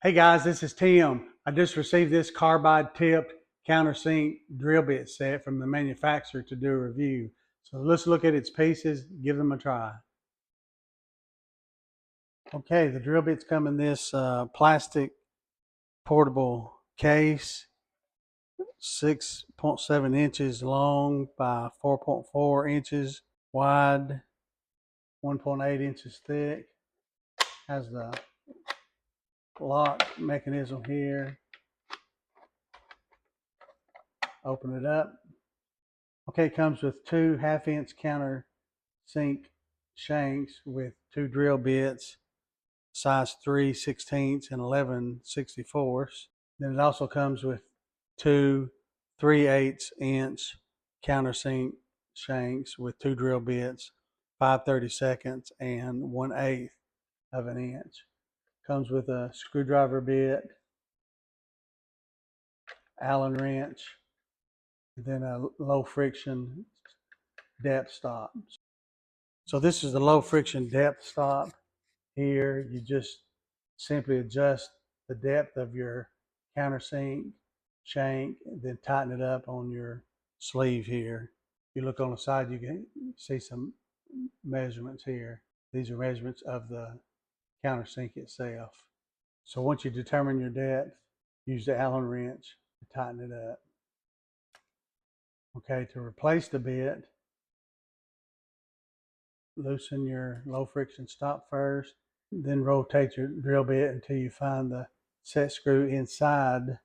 Hey guys, this is Tim. I just received this carbide tipped countersink drill bit set from the manufacturer to do a review. So let's look at its pieces, give them a try. Okay, the drill bits come in this plastic portable case, 6.7 inches long by 4.4 inches wide, 1.8 inches thick. Has the lock mechanism here. Open it up. Okay, it comes with two 1/2 inch countersink shanks with two drill bits, size 3/16 and 11/64. Then it also comes with two 3/8 inch countersink shanks with two drill bits, 5/32 and 1/8 of an inch. Comes with a screwdriver bit, Allen wrench, and then a low friction depth stop. So this is the low friction depth stop. Here you just simply adjust the depth of your countersink shank, then tighten it up on your sleeve here. If you look on the side, you can see some measurements here. These are measurements of the countersink itself. So once you determine your depth, use the Allen wrench to tighten it up. Okay, to replace the bit, loosen your low friction stop first, then rotate your drill bit until you find the set screw inside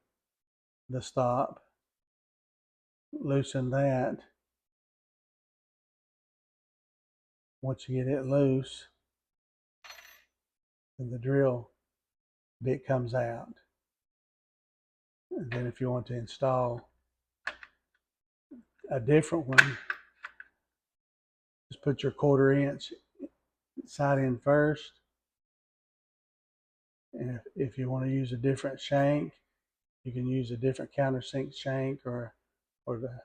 the stop. Loosen that. Once you get it loose, then the drill bit comes out. And then if you want to install a different one, just put your 1/4 inch side in first. And if you want to use a different shank, you can use a different countersink shank or the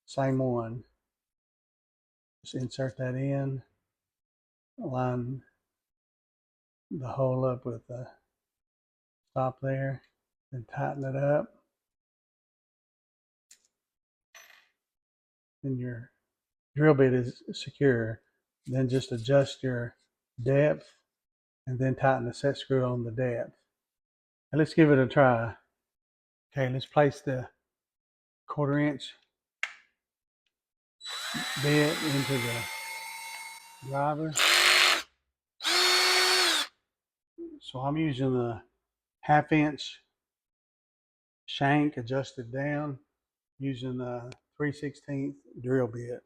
same one. Just insert that in, line the hole up with the stop there, then tighten it up. And your drill bit is secure. Then just adjust your depth and then tighten the set screw on the depth. And let's give it a try. Okay, let's place the 1/4 inch bit into the driver. So I'm using the 1/2 inch shank adjusted down using the 3/16 drill bit.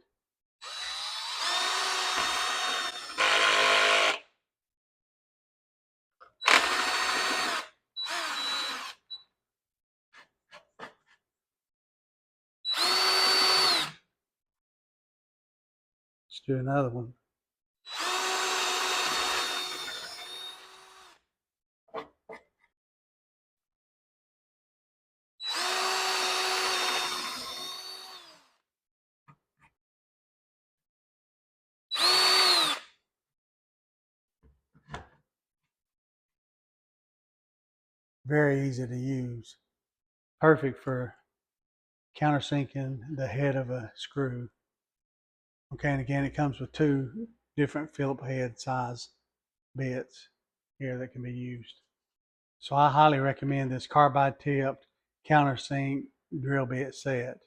Let's do another one. Very easy to use. Perfect for countersinking the head of a screw. Okay, and again, it comes with two different Phillip head size bits here that can be used. So I highly recommend this carbide tipped countersink drill bit set.